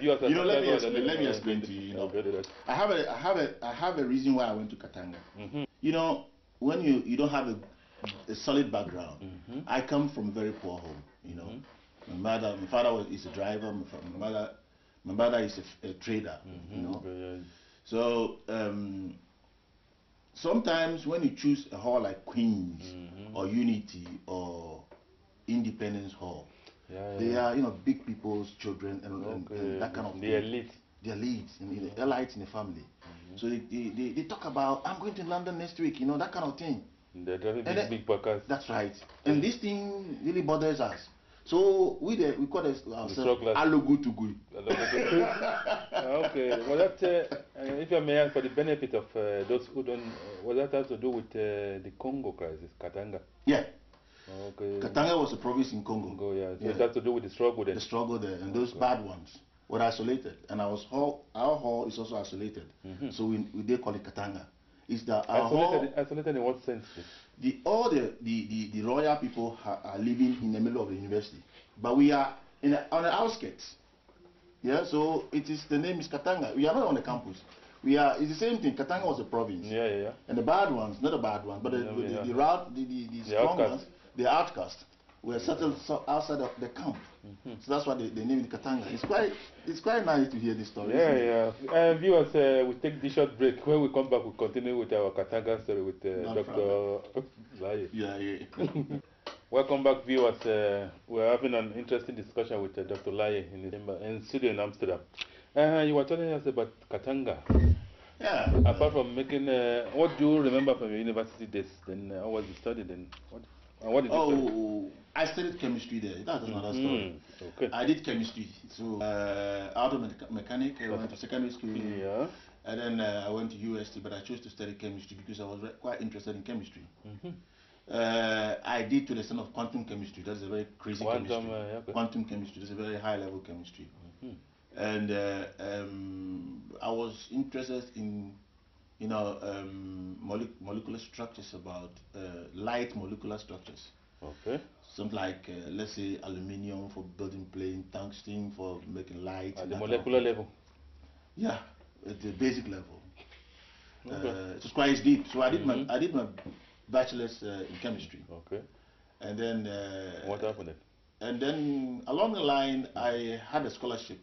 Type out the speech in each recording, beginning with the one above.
You know, let me explain to you. You know, I have a reason why I went to Katanga. You know, when you don't have a solid background. I come from a very poor home. You know, my father is a driver. My mother is a trader. You know, so sometimes when you choose a hall like Queens or Unity or Independence Hall, they are, you know, big people's children and that kind of the elite. The elites, the elites in the family. So they talk about, I'm going to London next week, you know, that kind of thing. They're driving big podcasts. That's right. And this thing really bothers us. So we call ourselves Alogo to good. Okay. Well, that if I may ask, for the benefit of those who don't, what that has to do with the Congo crisis, Katanga? Yeah. Okay. Katanga was a province in Congo. Yeah. So it has to do with the struggle there. The struggle there, and those bad ones were isolated, and our hall is also isolated. So they call it Katanga. Is that isolated in what sense? All the royal people are living in the middle of the university, but we are on the outskirts. Yeah, so the name is Katanga. We are not on the campus. It's the same thing. Katanga was a province. Yeah. And the bad ones, not the bad ones, but the strong ones, the outcasts, were settled outside of the camp. So that's why they named it Katanga. It's quite nice to hear this story. Yeah. Viewers, we take this short break. When we come back, we continue with our Katanga story with Dr. Laryea. Yeah. Welcome back, viewers. We're having an interesting discussion with Dr. Laryea in studio in Amsterdam. You were telling us about Katanga. Yeah. Apart from making, what do you remember from your university days? Then how was the study then? What did you study? I studied chemistry there. That's another story. Okay. I did chemistry. So auto mechanic. I went to secondary school. Yeah. And then I went to UST, but I chose to study chemistry because I was quite interested in chemistry. I did to the extent of quantum chemistry. That's a very crazy chemistry. Quantum chemistry. That's a very high level chemistry. And I was interested in, you know, molecular structures, about light molecular structures. Okay. Something like, let's say, aluminium for building plane, tungsten for making light. At the molecular level? Yeah, at the basic level. It was quite deep. So I did my bachelor's in chemistry. Okay. And then what happened then? And then along the line, I had a scholarship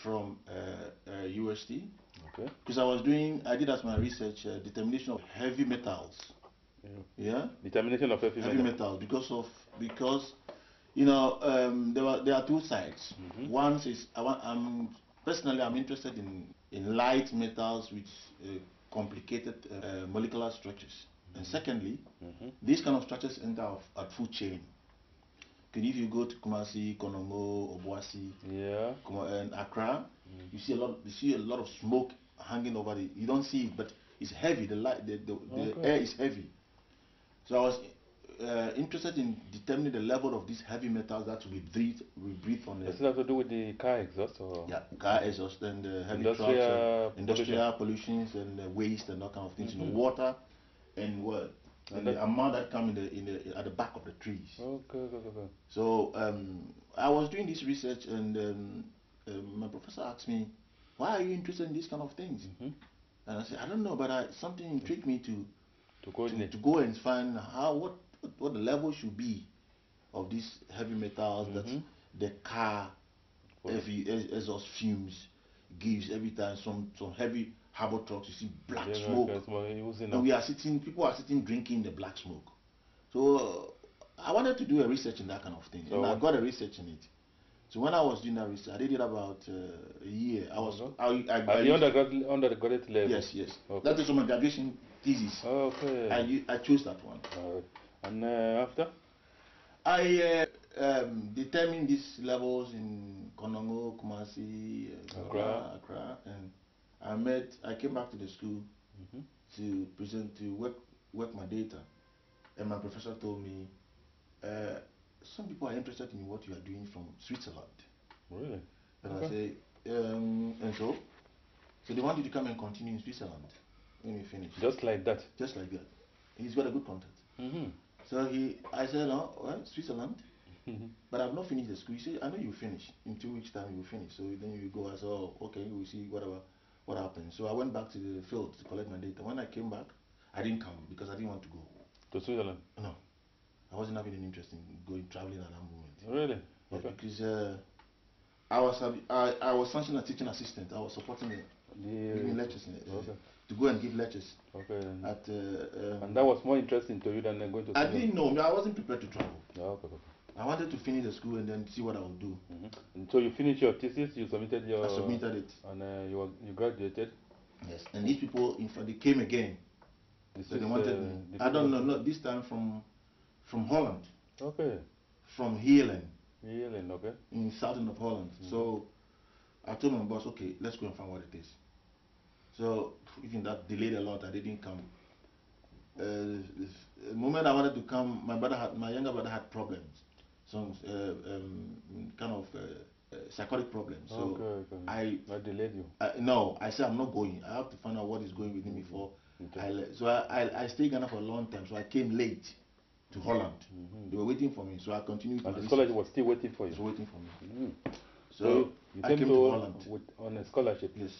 from UST. Okay. Because I did as my research determination of heavy metals. Yeah. Determination of heavy metals because you know there are two sides. One is personally I'm interested in light metals with complicated molecular structures. And secondly, these kind of structures enter at food chain. If you go to Kumasi, Konongo, Obuasi, and Accra, you see a lot of smoke hanging over it. You don't see it, but it's heavy. The air is heavy. So I was interested in determining the level of these heavy metals that we breathe on. Does it have to do with the car exhaust? Or? Yeah, car exhaust and heavy trucks, industrial pollutions and waste and that kind of things in the water and what. And the amount that come at the back of the trees. Okay. So I was doing this research, and my professor asked me, "Why are you interested in these kind of things?" And I said, "I don't know, but something intrigued me to go and find what the level should be of these heavy metals that the car exhaust fumes gives every time. Some heavy harbor trucks, you see black smoke. And people are sitting drinking the black smoke. So I wanted to do a research in that kind of thing, and I got a research in it. So when I was doing that research, I did it about a year. At the undergraduate level? Yes. Okay. That is my graduation thesis. Okay. I chose that one. And after? I determined these levels in Konongo, Kumasi, Accra, and I came back to the school to work my data, and my professor told me some people are interested in what you are doing from Switzerland. Really? And I say, and so they want you to come and continue in Switzerland when you finish. Just like that? Just like that. And he's got a good contact. So I said, oh, well, Switzerland. but I've not finished the school. He said, I know you finish. In 2 weeks' time, you will finish. So then you go. I said, oh, okay, we'll see what happens. So I went back to the field to collect my data. When I came back, I didn't come because I didn't want to go. To Switzerland? No. I wasn't having any interest in going traveling at that moment. Really? Yeah, Okay. because I was functioning as teaching assistant. I was supporting giving lectures okay. to go and give lectures. Okay. And that was more interesting to you than going to. I didn't know. I wasn't prepared to travel. Okay. I wanted to finish the school and then see what I would do. And so you finished your thesis. You submitted your. I submitted it. And you graduated. Yes. And these people, in fact, they came again. So they wanted me. I don't know. Not this time from Holland. Okay. From Heerlen. Okay. In southern of Holland. So I told my boss, okay, let's go and find what it is. So even that delayed a lot. I didn't come. The moment I wanted to come, my younger brother had problems, some kind of psychotic problems. So okay. I delayed you. No, I said I'm not going. I have to find out what is going with him before. So I stayed in Ghana for a long time. So I came late to Holland. They were waiting for me. So I continued. And the scholarship was still waiting for you. It was waiting for me. So you came to Holland on a scholarship. Yes.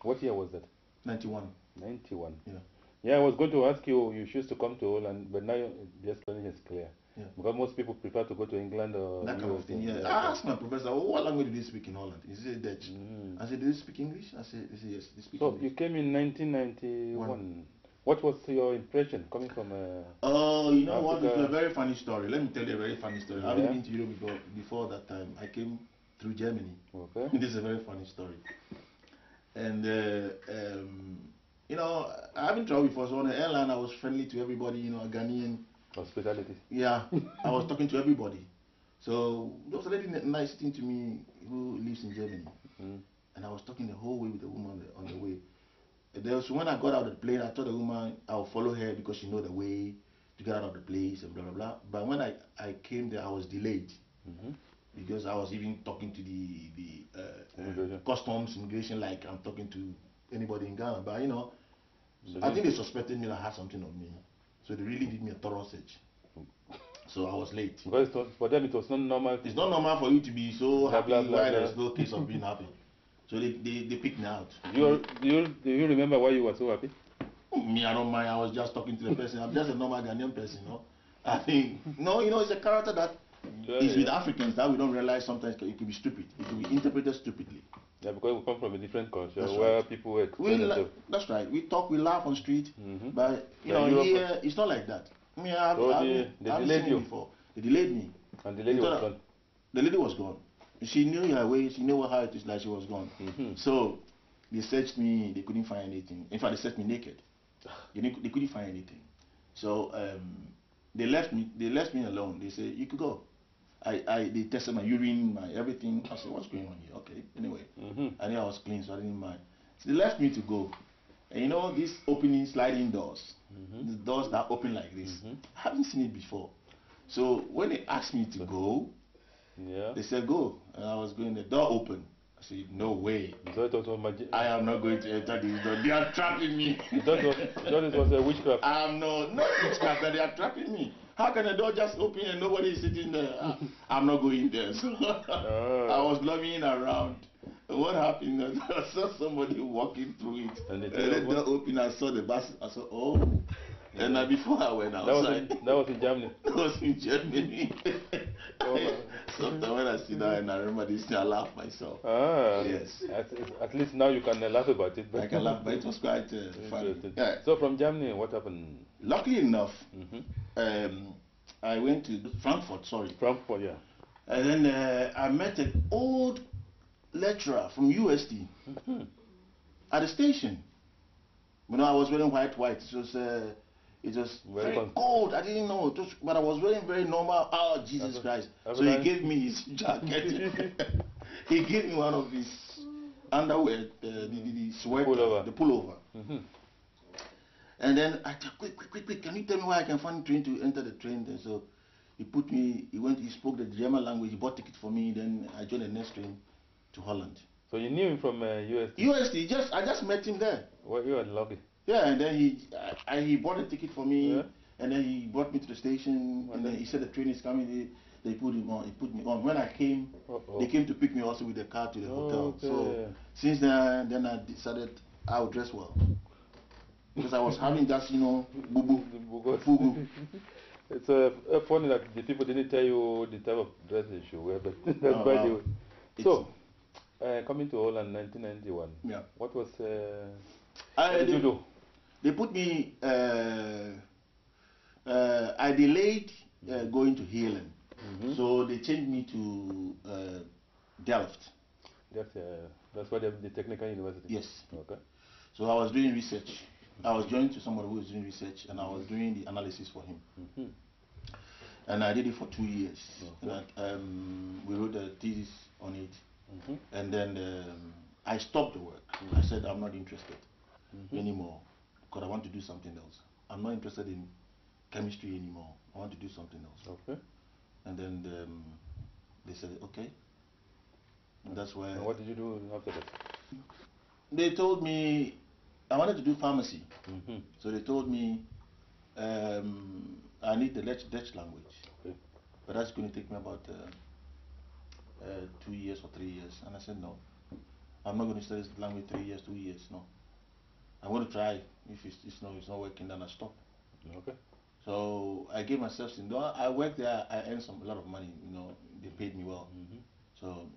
What year was that? 91. 91. Yeah. Yeah, I was going to ask you. You choose to come to Holland, but now the explanation is clear. Yeah. Because most people prefer to go to England or that kind of thing. Yeah. I asked my professor, oh, what language do they speak in Holland? He said Dutch. I said, do they speak English? I said, yes, they speak English. So you came in 1991. What was your impression coming from? Oh, you know what? It's a very funny story. Let me tell you a very funny story. I haven't been to Europe before that time. I came through Germany. Okay. This is a very funny story. And you know, I haven't traveled before. So on the airline, I was friendly to everybody. You know, a Ghanaian. Hospitality. Yeah, I was talking to everybody. So there was a lady nice sitting to me who lives in Germany, and I was talking the whole way with the woman on the way. There was when I got out of the plane, I told the woman I'll follow her because she know the way to get out of the place and blah blah blah. But when I came there, I was delayed because I was even talking to the customs immigration like I'm talking to anybody in Ghana. But you know, I think they suspected me that I had something on me, so they really did me a thorough search. So I was late. Because for them it was not normal. It's not normal for you to be so happy while there's no case of being happy. So they picked me out. Do you remember why you were so happy? Me, I don't mind. I was just talking to the person. I'm just a normal Ghanaian person, you know. I think no, you know, it's a character that is with Africans that we don't realize sometimes it could be stupid. It could be interpreted stupidly. Yeah, because we come from a different culture That's where right. people were. That's right. We talk, we laugh on street, but you know, here it's not like that. Me, I've seen it before. They delayed me. And the lady was gone. The lady was gone. She knew her way. She knew how it is like. She was gone. So they searched me. They couldn't find anything. In fact, they searched me naked. They couldn't find anything. So they left me. They left me alone. They said you could go. They tested my urine, my everything. I said, what's going on here? Okay. Anyway, I knew I was clean, so I didn't mind. So they left me to go. And you know these opening sliding doors, the doors that open like this. I haven't seen it before. So when they asked me to go, they said go, and I was going. The door opened. I said, no way. I am not going to enter this door. They are trapping me. It was a witchcraft. I am not witchcraft, but they are trapping me. How can the door just open and nobody is sitting there? I'm not going there. So I was lobbying around. What happened? I saw somebody walking through it. And the door opened. I saw the bus. I said, oh. And before I went outside. That was in Germany. That was in Germany. Sometimes when I sit down and I remember this thing, I laugh myself. Yes. At least now you can laugh about it. I can laugh, but it was quite funny. Yeah. So from Germany, what happened? Luckily enough, I went to Frankfurt, Frankfurt, yeah. And then I met an old lecturer from USD at the station. You know, I was wearing white. It was very cold. I didn't know, but I was wearing very normal. Oh, Jesus Christ. So he gave me his jacket. He gave me one of his underwear, the sweater, the pullover. And then I said, quick, can you tell me where I can find a train to enter the train? And so he spoke the German language, he bought ticket for me, then I joined the next train to Holland. So you knew him from USD? USD, I just met him there. Well, you were lucky. Yeah, and then he bought a ticket for me, and then he brought me to the station, and then he said the train is coming. They put him on. He put me on. When I came, they came to pick me also with the car to the hotel. Okay. So since then I decided I would dress well because I was having that, you know, boo. It's funny that the people didn't tell you the type of dress you should wear, but that's by the way. So, coming to Holland 1991. Yeah. What was? What did you do? They put me. I delayed going to Heerlen, so they changed me to Delft. That's why they have the technical university. Yes. Okay. So I was doing research. I was joined to somebody who was doing research, and I was doing the analysis for him. And I did it for 2 years. Okay. And we wrote a thesis on it. And then I stopped the work. I said I'm not interested anymore because I want to do something else. I'm not interested in chemistry anymore. I want to do something else. Okay. And then they said, okay. And that's why. And what did you do after that? They told me I wanted to do pharmacy. So they told me I need the Dutch language. Okay. But that's going to take me about 2 years or 3 years. And I said, no. I'm not going to study this language 3 years, 2 years. No. I'm going to try. If it's not working, then I stop. Okay. So I gave myself, I worked there. I earned a lot of money. You know, they paid me well. So